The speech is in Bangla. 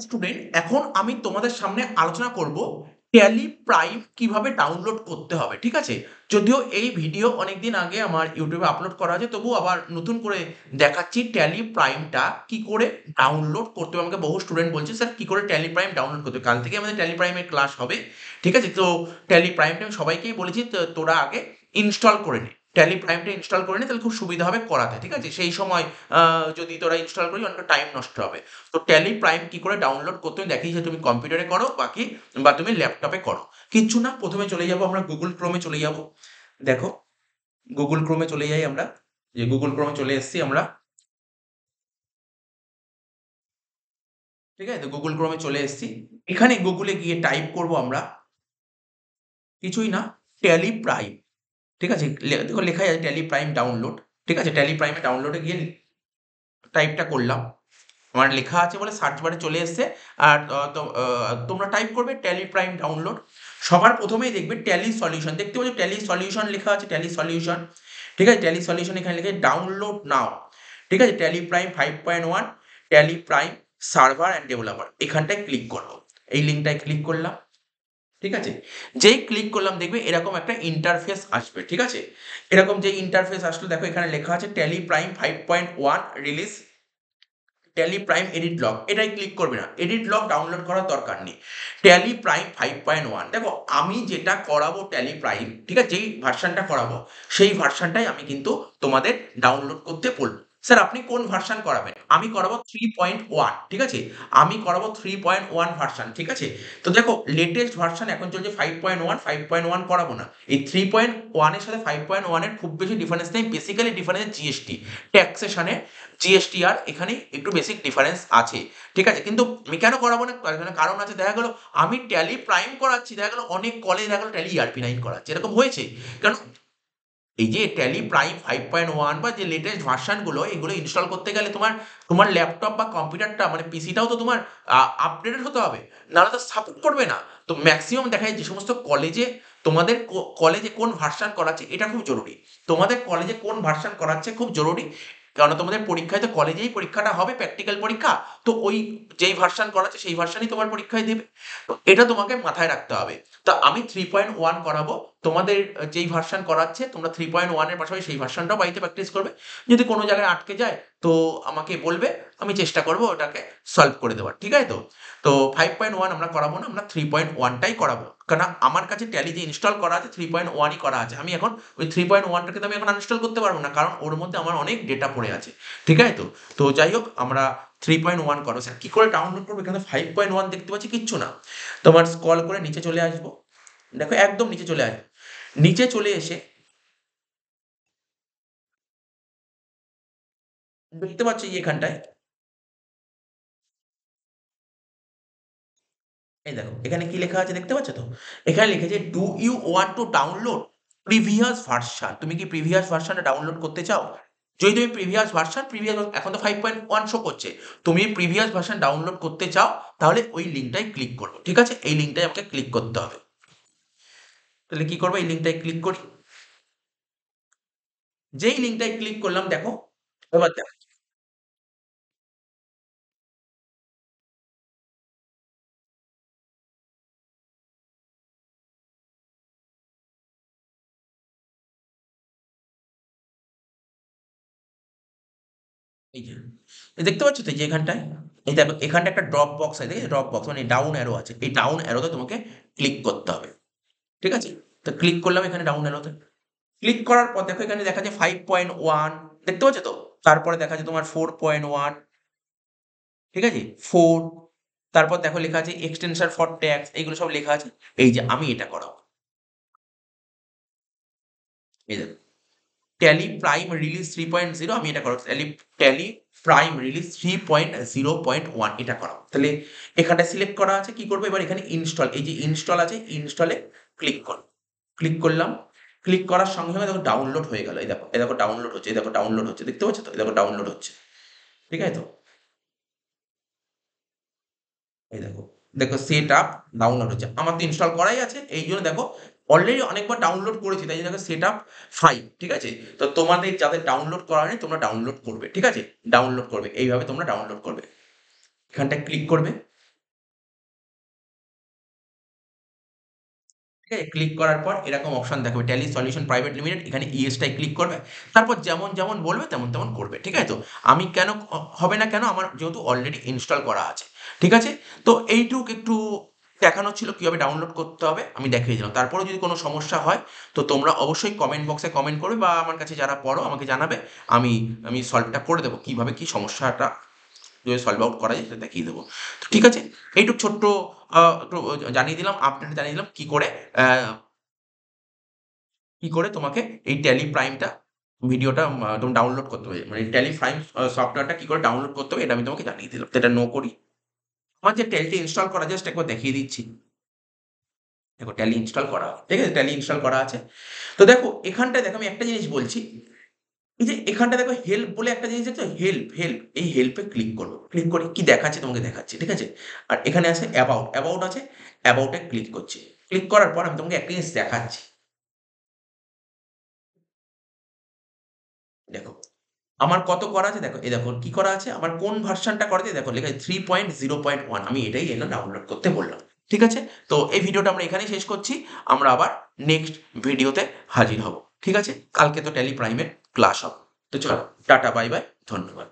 স্টুডেন্ট, এখন আমি তোমাদের সামনে আলোচনা করব ট্যালি প্রাইম কিভাবে ডাউনলোড করতে হবে। ঠিক আছে, যদিও এই ভিডিও অনেকদিন আগে আমার ইউটিউবে আপলোড করা আছে, তবুও আবার নতুন করে দেখাচ্ছি ট্যালি প্রাইমটা কি করে ডাউনলোড করতে হবে। আমাকে বহু স্টুডেন্ট বলছে স্যার কি করে ট্যালি প্রাইম ডাউনলোড করতে হবে। কাল থেকে আমাদের ট্যালি প্রাইমের ক্লাস হবে। ঠিক আছে, তো ট্যালি প্রাইমটা আমি সবাইকেই বলেছি তোরা আগে ইনস্টল করে নে, ট্যালি প্রাইমটা ইনস্টল করে নে, তাহলে খুব সুবিধা হবে করাতে। ঠিক আছে, সেই সময় যদি তোরা ইনস্টল করি অনেকটা টাইম নষ্ট হবে। তো ট্যালি প্রাইম কি করে ডাউনলোড করতে হয় দেখি, যে তুমি কম্পিউটারে করো বাকি বা তুমি ল্যাপটপে করো, কিচ্ছু না। প্রথমে চলে যাব আমরা গুগল ক্রোমে চলে যাব। দেখো, গুগল ক্রোমে চলে যাই আমরা, যে গুগল ক্রোমে চলে এসেছি আমরা। ঠিক আছে, তো গুগল ক্রোমে চলে এসেছি। এখানে গুগলে গিয়ে টাইপ করব আমরা কিছুই না, ট্যালি প্রাইম। ঠিক আছে, দেখো লেখা আছে ট্যালি প্রাইম ডাউনলোড। ঠিক আছে, ট্যালি প্রাইমে ডাউনলোডে গিয়ে টাইপটা করলাম, আমার লেখা আছে বলে সার্চ বারে চলে এসছে। আর তোমরা টাইপ করবে ট্যালি প্রাইম ডাউনলোড। সবার প্রথমেই দেখবে ট্যালি সলিউশন, দেখতে পাচ্ছ ট্যালি সলিউশন লেখা আছে, ট্যালি সলিউশন। ঠিক আছে, ট্যালি সলিউশন এখানে লিখে ডাউনলোড নাও। ঠিক আছে, tally prime 5.1 tally prime server and developer, এখানটায় ক্লিক করবো। এই লিঙ্কটায় ক্লিক করলাম। ঠিক আছে, যেই ক্লিক করলাম দেখবে এরকম একটা ইন্টারফেস আসবে। ঠিক আছে, এরকম যে ইন্টারফেস আসলো, দেখো এখানে লেখা আছে tally prime 5.1 release tally prime edit block, এটাই ক্লিক করবে না, এডিট ব্লক ডাউনলোড করার দরকার নেই। ট্যালি প্রাইম 5.1, দেখো আমি যেটা করাবো ট্যালি প্রাইম, ঠিক আছে, যেই ভার্সানটা করাবো সেই ভার্সানটাই আমি কিন্তু তোমাদের ডাউনলোড করতে বলবো। স্যার আপনি কোন ভার্সান করাবেন? আমি করাবো 3.1। ঠিক আছে, আমি করাবো 3.1 ভার্সান। ঠিক আছে, তো দেখো লেটেস্ট ভার্সান এখন চলছে 5.1, 5.1 করাবো না। এই 3.1 এর সাথে 5.1 এর খুব বেশি ডিফারেন্স নেই, বেসিক্যালি ডিফারেন্স জিএসটি ট্যাক্সেশনে, জিএসটিআর এখানে একটু বেসিক ডিফারেন্স আছে। ঠিক আছে, কিন্তু আমি কেন করাবো না, তার জন্য কারণ আছে। দেখা গেল আমি ট্যালি প্রাইম করাচ্ছি, দেখা গেল অনেক কলেজ দেখা গেল ট্যালি ERP9 করাচ্ছে, এরকম হয়েছে। কারণ এই যে ট্যালি প্রাইম 5.1 বা যে লেটেস্ট ভার্সন গুলো, এগুলো ইনস্টল করতে গেলে তোমার তোমার ল্যাপটপ বা কম্পিউটারটা মানে পিসিটাও তো তোমার আপডেটেড হতে হবে, নাহলে তো সাপোর্ট করবে না। তো ম্যাক্সিমাম দেখা যায় যে সমস্ত কলেজে তোমাদের কলেজে কোন ভার্সন করাচ্ছে এটা খুব জরুরি। তোমাদের কলেজে কোন ভার্সন করাচ্ছে খুব জরুরি, কারণ তোমাদের পরীক্ষায় তো কলেজেই পরীক্ষাটা হবে, প্র্যাকটিক্যাল পরীক্ষা। তো ওই যেই ভার্সন করাচ্ছে সেই ভার্সনই তোমার পরীক্ষায় দেবে। তো এটা তোমাকে মাথায় রাখতে হবে। তো আমি 3.1 করাবো, তোমাদের যেই ভার্সন করাচ্ছে তোমরা 3.1 এর পাশাপাশি সেই ভার্সনটাও বাড়িতে প্র্যাকটিস করবে। যদি কোনো জায়গায় আটকে যায় তো আমাকে বলবে, আমি চেষ্টা করবো ওটাকে সলভ করে দেওয়ার। ঠিক আছে, তো তো 5.1 আমরা করাবো না, আমরা 3.1টাই করাবো। কারণ আমার কাছে ট্যালি যে ইনস্টল করা আছে 3.1ই করা আছে। আমি এখন ওই 3.1টাকে তো আমি এখন আনইনস্টল করতে পারবো না, কারণ ওর মধ্যে আমার অনেক ডেটা পড়ে আছে। ঠিক আছে, তো তো যাই হোক আমরা 3.1 করো। স্যার কি করে ডাউনলোড করবো? এখানে 5.1 দেখতে পাচ্ছি, কিচ্ছু না। তোমার স্ক্রল করে নিচে চলে আসবো, দেখো একদম নিচে চলে আসবে। নিচে চলে এসে দেখতে পাচ্ছ এই এখানটায়, এই দেখো এখানে কি লেখা আছে দেখতে পাচ্ছ তো? এখানে লিখেছে do you want to download previous version, তুমি কি প্রিভিয়াস ভার্সনটা ডাউনলোড করতে চাও? যদি তুমি প্রিভিয়াস এখন তো 5.1 শো করছে, তুমি প্রিভিয়াস ভার্সন ডাউনলোড করতে চাও, তাহলে ওই লিঙ্কটায় ক্লিক করো। ঠিক আছে, এই লিঙ্কটায় আমাকে ক্লিক করতে হবে। তাহলে কি করবো, এই লিঙ্কটায় ক্লিক করি। যেই লিঙ্কটায় ক্লিক করলাম দেখো, এবার দেখো এই যে দেখতে পাচ্ছ তো, এই যে এখানটায়, এই দেখো এখানটা একটা ড্রপ বক্স আছে, দেখেছো ড্রপ বক্স মানে ডাউন অ্যারো আছে, এই ডাউন অ্যারোতে তোমাকে ক্লিক করতে হবে। ঠিক আছে, তো ক্লিক করলাম এখানে ডাউন অ্যারোতে। ক্লিক করার পর দেখো এখানে দেখা যায় 5.1, দেখতে পাচ্ছ তো? তারপরে দেখা যায় তোমার 4.1। ঠিক আছে, 4, তারপর দেখো লেখা আছে এক্সটেনশন ফর ট্যাক্স, এইগুলো সব লেখা আছে। এই যে আমি এটা করাবো, এই দেখো ট্যালি প্রাইম রিলিজ 3.0, আমি এটা করাবো। ট্যালি প্রাইম রিলিজ 3.0.1 এটা করাবো। তাহলে এখানটা সিলেক্ট করা আছে, কি করবো এবার এখানে ইনস্টল, এই যে ইনস্টল আছে, ইনস্টলে ক্লিক করো। ক্লিক করলাম, ক্লিক করার সঙ্গে সঙ্গে দেখো ডাউনলোড হয়ে গেল। এই দেখো, এই দেখো ডাউনলোড হচ্ছে, এই দেখো ডাউনলোড হচ্ছে, দেখতে পাচ্ছ তো? এই দেখো ডাউনলোড হচ্ছে। ঠিক আছে, তো এই দেখো, দেখো সেট আপ ডাউনলোড হচ্ছে। আমার তো ইনস্টল করাই আছে, এই জন্য দেখো অলরেডি অনেকবার ডাউনলোড করেছি, তাই জন্য দেখো সেট আপ 5। ঠিক আছে, তো তোমাদের যাদের ডাউনলোড করা হয়নি তোমরা ডাউনলোড করবে। ঠিক আছে, ডাউনলোড করবে, এইভাবে তোমরা ডাউনলোড করবে। এখানটায় ক্লিক করবে। ঠিক আছে? ক্লিক করার পর এরকম অপশন দেখাবে ট্যালি সলিউশন প্রাইভেট লিমিটেড, এখানে ইয়েসটায় ক্লিক করবে। তারপর যেমন, যেমন বলবে তেমন, তেমন করবে। ঠিক আছে তো? আমি কেন হবে না কেন? আমার যেহেতু অলরেডি ইনস্টল করা আছে। ঠিক আছে? তো এইটুক একটু দেখানোর ছিল কিভাবে ডাউনলোড করতে হবে আমি দেখিয়ে দিলাম। তারপরেও যদি কোনো সমস্যা হয় তো তোমরা অবশ্যই কমেন্ট বক্সে কমেন্ট করবে বা আমার কাছে যারা পড়ো আমাকে জানাবে। আমি আমি সলভটা করে দেবো। কিভাবে কি সমস্যাটা কিভাবে সলভ আউট করা যায় সেটা দেখিয়ে দেবো। তো ঠিক আছে? এইটুক ছোট্ট একটু জানিয়ে দিলাম, আপডেট জানিয়ে দিলাম কি করে তোমাকে এই ট্যালি প্রাইমটা ভিডিওটা তুমি ডাউনলোড করতে হবে। মানে ট্যালি প্রাইম সফটওয়্যারটা কি করে ডাউনলোড করতে হবে এটা আমি তোমাকে জানিয়ে দিলাম। তো এটা নো করি। আমার যে ট্যালিটা ইনস্টল করা জাস্ট একবার দেখিয়ে দিচ্ছি। দেখো ট্যালি ইনস্টল করা, ঠিক আছে? ট্যালি ইনস্টল করা আছে। তো দেখো এখানটায় দেখো আমি একটা জিনিস বলছি। এই যে এখানটায় দেখো হেল্প বলে একটা জিনিস দেখছো? হেল্প। এই হেল্পে ক্লিক করো। ক্লিক করে কি দেখাচ্ছে তোমাকে দেখাচ্ছি। ঠিক আছে? আর এখানে আছে অ্যাবাউট আছে। অ্যাবাউট এ ক্লিক করছি। ক্লিক করার পর আমি তোমাকে একটা জিনিস দেখাচ্ছি। দেখো আমার কত করা আছে দেখো, এই দেখো কি করা আছে, আমার কোন ভার্সনটা করা আছে দেখো লেখা আছে 3.0.1, আমি এটাই ডাউনলোড করতে বললাম। ঠিক আছে? তো এই ভিডিওটা আমরা এখানেই শেষ করছি। আমরা আবার নেক্সট ভিডিওতে হাজির হব। ঠিক আছে? কালকে তো ট্যালি প্রাইমের ক্লাস হবে। তো চলো টাটা বাই বাই, ধন্যবাদ।